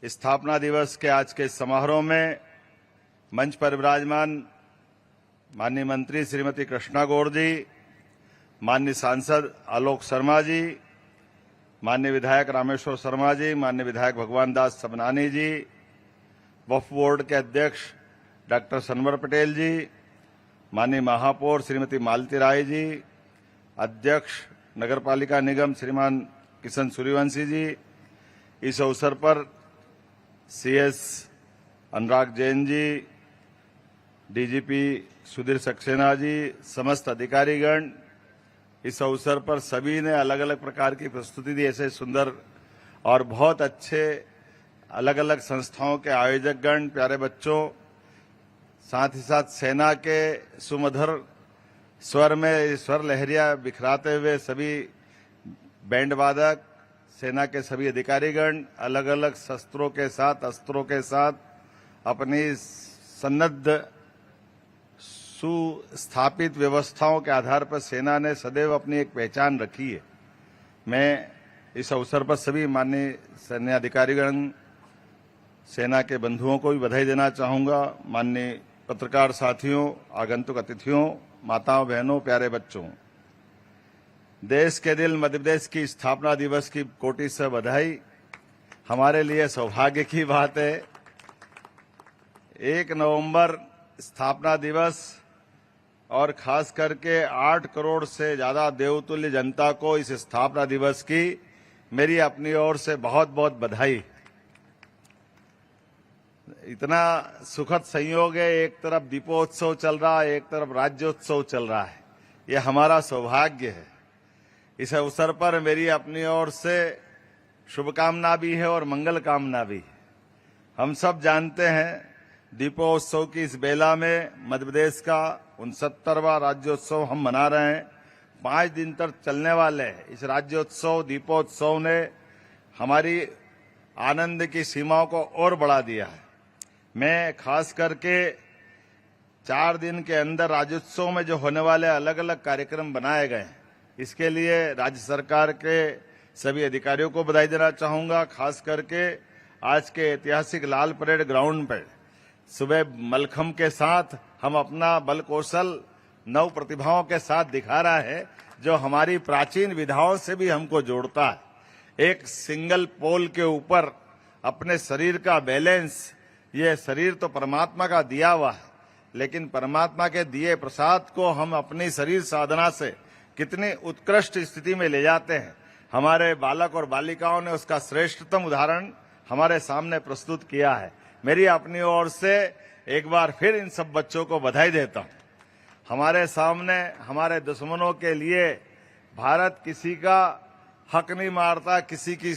स्थापना दिवस के आज के समारोह में मंच पर विराजमान माननीय मंत्री श्रीमती कृष्णा गौड़ जी, माननीय सांसद आलोक शर्मा जी, माननीय विधायक रामेश्वर शर्मा जी, माननीय विधायक भगवान दास सबनानी जी, वक्फ बोर्ड के अध्यक्ष डॉक्टर सनवर पटेल जी, माननीय महापौर श्रीमती मालती राय जी, अध्यक्ष नगरपालिका निगम श्रीमान किशन सूर्यवंशी जी, इस अवसर पर सीएस अनुराग जैन जी, डीजीपी सुधीर सक्सेना जी, समस्त अधिकारीगण, इस अवसर पर सभी ने अलग अलग प्रकार की प्रस्तुति दी। ऐसे सुंदर और बहुत अच्छे अलग अलग संस्थाओं के आयोजकगण, प्यारे बच्चों, साथ ही साथ सेना के सुमधुर स्वर में स्वर लहरियां बिखराते हुए सभी बैंड वादक, सेना के सभी अधिकारीगण अलग अलग शस्त्रों के साथ, अस्त्रों के साथ अपनी सन्नद्ध सुस्थापित व्यवस्थाओं के आधार पर सेना ने सदैव अपनी एक पहचान रखी है। मैं इस अवसर पर सभी माननीय सैन्य अधिकारीगण, सेना के बंधुओं को भी बधाई देना चाहूंगा। माननीय पत्रकार साथियों, आगंतुक अतिथियों, माताओं बहनों, प्यारे बच्चों, देश के दिल मध्य प्रदेश की स्थापना दिवस की कोटि से बधाई। हमारे लिए सौभाग्य की बात है 1 नवंबर स्थापना दिवस और खास करके 8 करोड़ से ज्यादा देवतुल्य जनता को इस स्थापना दिवस की मेरी अपनी ओर से बहुत बहुत बधाई। इतना सुखद संयोग है, एक तरफ दीपोत्सव चल रहा है, एक तरफ राज्योत्सव चल रहा है। ये हमारा सौभाग्य है। इस अवसर पर मेरी अपनी ओर से शुभकामना भी है और मंगल कामना भी है। हम सब जानते हैं दीपोत्सव की इस बेला में मध्य प्रदेश का 69वां राज्योत्सव हम मना रहे हैं। 5 दिन तक चलने वाले इस राज्योत्सव दीपोत्सव ने हमारी आनंद की सीमाओं को और बढ़ा दिया है। मैं खास करके 4 दिन के अंदर राज्योत्सव में जो होने वाले अलग अलग कार्यक्रम बनाए गए हैं, इसके लिए राज्य सरकार के सभी अधिकारियों को बधाई देना चाहूंगा। खास करके आज के ऐतिहासिक लाल परेड ग्राउंड पर सुबह मलखम के साथ हम अपना बल कौशल नव प्रतिभाओं के साथ दिखा रहा है, जो हमारी प्राचीन विधाओं से भी हमको जोड़ता है। एक सिंगल पोल के ऊपर अपने शरीर का बैलेंस, ये शरीर तो परमात्मा का दिया हुआ है, लेकिन परमात्मा के दिए प्रसाद को हम अपनी शरीर साधना से कितनी उत्कृष्ट स्थिति में ले जाते हैं। हमारे बालक और बालिकाओं ने उसका श्रेष्ठतम उदाहरण हमारे सामने प्रस्तुत किया है। मेरी अपनी ओर से एक बार फिर इन सब बच्चों को बधाई देता हूं। हमारे सामने हमारे दुश्मनों के लिए भारत किसी का हक नहीं मारता, किसी की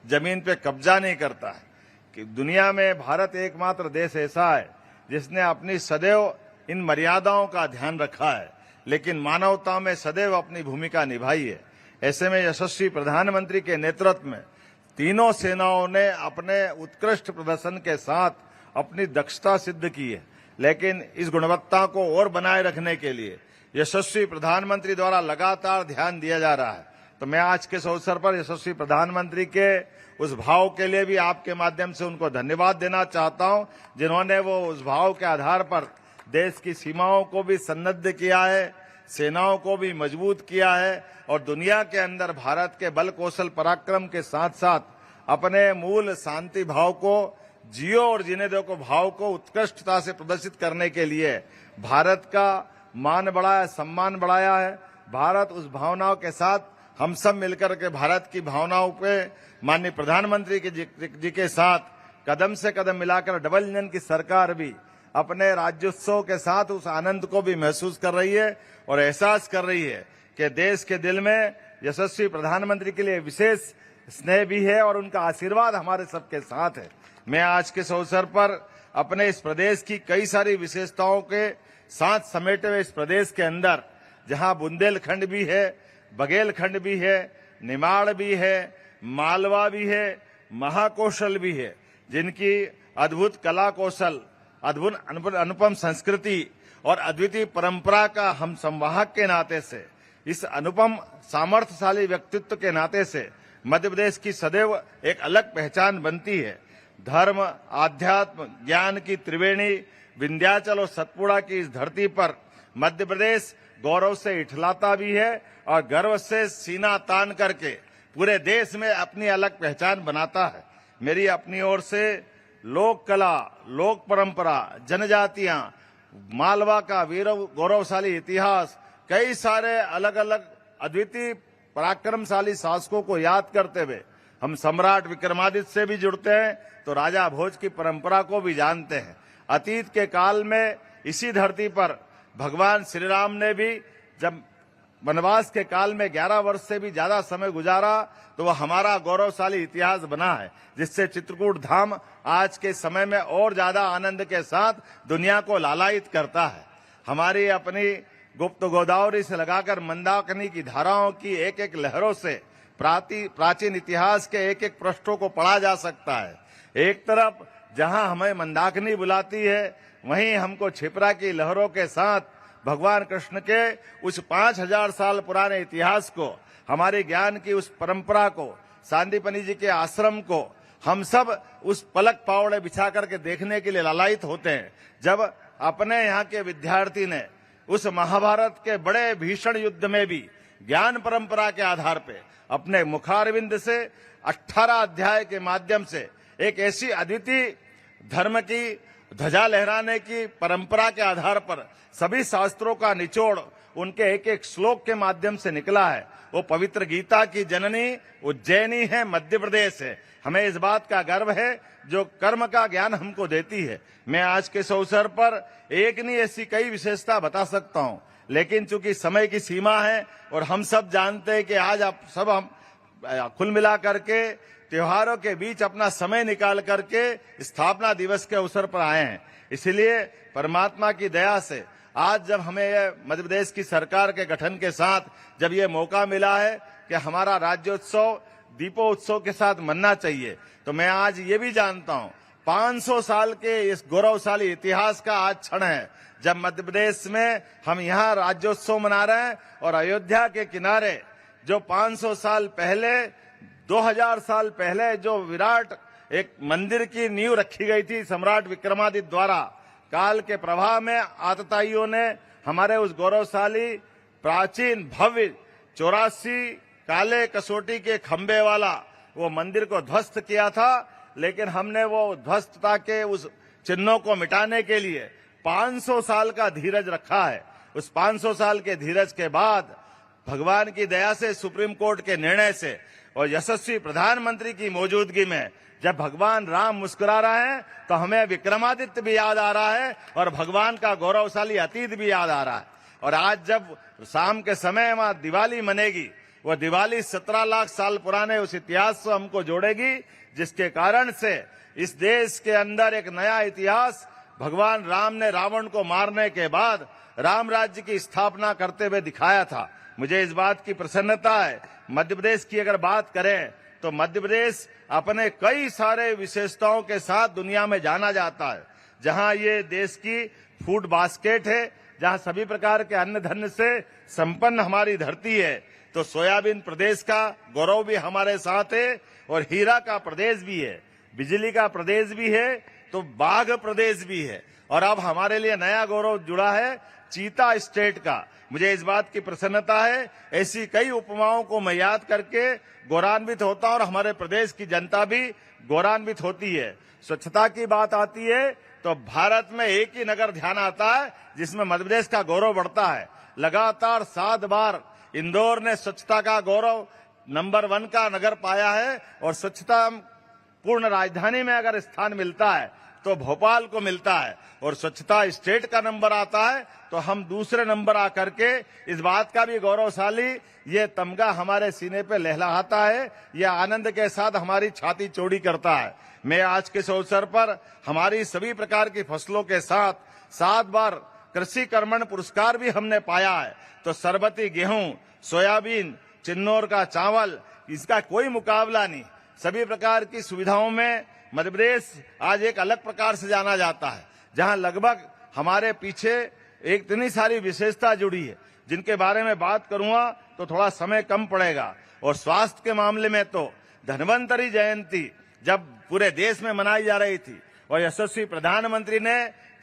जमीन पे कब्जा नहीं करता है। कि दुनिया में भारत एकमात्र देश ऐसा है जिसने अपनी सदैव इन मर्यादाओं का ध्यान रखा है, लेकिन मानवता में सदैव अपनी भूमिका निभाई है। ऐसे में यशस्वी प्रधानमंत्री के नेतृत्व में तीनों सेनाओं ने अपने उत्कृष्ट प्रदर्शन के साथ अपनी दक्षता सिद्ध की है, लेकिन इस गुणवत्ता को और बनाए रखने के लिए यशस्वी प्रधानमंत्री द्वारा लगातार ध्यान दिया जा रहा है। तो मैं आज के इस अवसर पर यशस्वी प्रधानमंत्री के उस भाव के लिए भी आपके माध्यम से उनको धन्यवाद देना चाहता हूं, जिन्होंने वो उस भाव के आधार पर देश की सीमाओं को भी सन्नद्ध किया है, सेनाओं को भी मजबूत किया है और दुनिया के अंदर भारत के बल कौशल पराक्रम के साथ साथ अपने मूल शांति भाव को जियो और जीने दो को भाव को उत्कृष्टता से प्रदर्शित करने के लिए भारत का मान बढ़ाया, सम्मान बढ़ाया है। भारत उस भावनाओं के साथ हम सब मिलकर के भारत की भावनाओं पे माननीय प्रधानमंत्री जी के साथ कदम से कदम मिलाकर डबल इंजन की सरकार भी अपने राज्योत्सव के साथ उस आनंद को भी महसूस कर रही है और एहसास कर रही है कि देश के दिल में यशस्वी प्रधानमंत्री के लिए विशेष स्नेह भी है और उनका आशीर्वाद हमारे सबके साथ है। मैं आज के इस अवसर पर अपने इस प्रदेश की कई सारी विशेषताओं के साथ समेटे हुए इस प्रदेश के अंदर, जहां बुंदेलखंड भी है, बघेलखंड भी है, निमाड़ भी है, मालवा भी है, महाकौशल भी है, जिनकी अद्भुत कला कौशल, अद्भुत अनुपम संस्कृति और अद्वितीय परंपरा का हम संवाहक के नाते से, इस अनुपम सामर्थ्यशाली व्यक्तित्व के नाते से मध्य प्रदेश की सदैव एक अलग पहचान बनती है। धर्म, आध्यात्म, ज्ञान की त्रिवेणी विंध्याचल और सतपुड़ा की इस धरती पर मध्य प्रदेश गौरव से इठलाता भी है और गर्व से सीना तान करके पूरे देश में अपनी अलग पहचान बनाता है। मेरी अपनी ओर से लोक कला, लोक परंपरा, जनजातियां, मालवा का गौरवशाली इतिहास, कई सारे अलग अलग अद्वितीय पराक्रमशाली शासकों को याद करते हुए हम सम्राट विक्रमादित्य से भी जुड़ते हैं तो राजा भोज की परंपरा को भी जानते हैं। अतीत के काल में इसी धरती पर भगवान श्री राम ने भी जब वनवास के काल में 11 वर्ष से भी ज्यादा समय गुजारा तो वह हमारा गौरवशाली इतिहास बना है, जिससे चित्रकूट धाम आज के समय में और ज्यादा आनंद के साथ दुनिया को लालायित करता है। हमारी अपनी गुप्त गोदावरी से लगाकर मंदाकिनी की धाराओं की एक एक लहरों से प्राचीन इतिहास के एक एक पृष्ठों को पढ़ा जा सकता है। एक तरफ जहां हमें मंदाकिनी बुलाती है, वहीं हमको क्षिप्रा की लहरों के साथ भगवान कृष्ण के उस 5000 साल पुराने इतिहास को, हमारे ज्ञान की उस परंपरा को, सांदीपनि जी के आश्रम को हम सब उस पलक पावड़े बिछा करके देखने के लिए लालायित होते हैं। जब अपने यहाँ के विद्यार्थी ने उस महाभारत के बड़े भीषण युद्ध में भी ज्ञान परंपरा के आधार पे अपने मुखारविंद से 18 अध्याय के माध्यम से एक ऐसी अद्वितीय धर्म की ध्वजा लहराने की परंपरा के आधार पर सभी शास्त्रों का निचोड़ उनके एक एक श्लोक के माध्यम से निकला है। वो पवित्र गीता की जननी उज्जैनी है, मध्य प्रदेश है। हमें इस बात का गर्व है जो कर्म का ज्ञान हमको देती है। मैं आज के इस अवसर पर एक नहीं ऐसी कई विशेषता बता सकता हूँ, लेकिन चूंकि समय की सीमा है और हम सब जानते हैं कि आज आप सब हम कुल मिला करके त्योहारों के बीच अपना समय निकाल करके स्थापना दिवस के अवसर पर आए हैं, इसलिए परमात्मा की दया से आज जब हमें मध्य प्रदेश की सरकार के गठन के साथ जब ये मौका मिला है कि हमारा राज्योत्सव दीपोत्सव के साथ मनना चाहिए, तो मैं आज ये भी जानता हूँ 500 साल के इस गौरवशाली इतिहास का आज क्षण है जब मध्य प्रदेश में हम यहाँ राज्योत्सव मना रहे हैं और अयोध्या के किनारे जो 500 साल पहले 2000 साल पहले जो विराट एक मंदिर की नींव रखी गई थी सम्राट विक्रमादित्य द्वारा, काल के प्रवाह में आतताइयों ने हमारे उस गौरवशाली प्राचीन भव्य 84 काले कसौटी के खंबे वाला वो मंदिर को ध्वस्त किया था, लेकिन हमने वो ध्वस्तता के उस चिन्हों को मिटाने के लिए 500 साल का धीरज रखा है। उस 500 साल के धीरज के बाद भगवान की दया से, सुप्रीम कोर्ट के निर्णय से और यशस्वी प्रधानमंत्री की मौजूदगी में जब भगवान राम मुस्कुरा रहे हैं तो हमें विक्रमादित्य भी याद आ रहा है और भगवान का गौरवशाली अतीत भी याद आ रहा है। और आज जब शाम के समय वहां दिवाली मनेगी, वह दिवाली 17 लाख साल पुराने उस इतिहास से हमको जोड़ेगी, जिसके कारण से इस देश के अंदर एक नया इतिहास भगवान राम ने रावण को मारने के बाद राम राज्य की स्थापना करते हुए दिखाया था। मुझे इस बात की प्रसन्नता है। मध्य प्रदेश की अगर बात करें तो मध्य प्रदेश अपने कई सारे विशेषताओं के साथ दुनिया में जाना जाता है। जहां ये देश की फूड बास्केट है, जहां सभी प्रकार के अन्न धन्य से संपन्न हमारी धरती है, तो सोयाबीन प्रदेश का गौरव भी हमारे साथ है और हीरा का प्रदेश भी है, बिजली का प्रदेश भी है, तो बाघ प्रदेश भी है। और अब हमारे लिए नया गौरव जुड़ा है चीता स्टेट का। मुझे इस बात की प्रसन्नता है, ऐसी कई उपमाओं को मैं याद करके गौरवान्वित होता हूं और हमारे प्रदेश की जनता भी गौरवान्वित होती है। स्वच्छता की बात आती है तो भारत में एक ही नगर ध्यान आता है जिसमें मध्य प्रदेश का गौरव बढ़ता है। लगातार 7 बार इंदौर ने स्वच्छता का गौरव नंबर 1 का नगर पाया है और स्वच्छता पूर्ण राजधानी में अगर स्थान मिलता है तो भोपाल को मिलता है और स्वच्छता स्टेट का नंबर आता है तो हम दूसरे नंबर आकर के इस बात का भी गौरवशाली ये तमगा हमारे सीने पे लहलहाता है, यह आनंद के साथ हमारी छाती चौड़ी करता है। मैं आज के इस अवसर पर हमारी सभी प्रकार की फसलों के साथ 7 बार कृषि कर्मण पुरस्कार भी हमने पाया है, तो सरबती गेहूं, सोयाबीन, चिन्नौर का चावल, इसका कोई मुकाबला नहीं। सभी प्रकार की सुविधाओं में मध्य प्रदेश आज एक अलग प्रकार से जाना जाता है, जहां लगभग हमारे पीछे एक इतनी सारी विशेषता जुड़ी है जिनके बारे में बात करूंगा तो थोड़ा समय कम पड़ेगा। और स्वास्थ्य के मामले में तो धन्वंतरी जयंती जब पूरे देश में मनाई जा रही थी और यशस्वी प्रधानमंत्री ने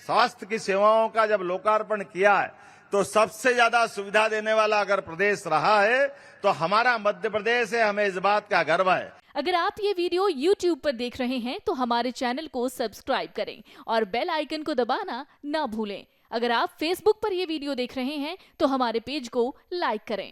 स्वास्थ्य की सेवाओं का जब लोकार्पण किया है तो सबसे ज्यादा सुविधा देने वाला अगर प्रदेश रहा है तो हमारा मध्य प्रदेश है। हमें इस बात का गर्व है। अगर आप ये वीडियो YouTube पर देख रहे हैं तो हमारे चैनल को सब्सक्राइब करें और बेल आइकन को दबाना ना भूलें। अगर आप Facebook पर ये वीडियो देख रहे हैं तो हमारे पेज को लाइक करें।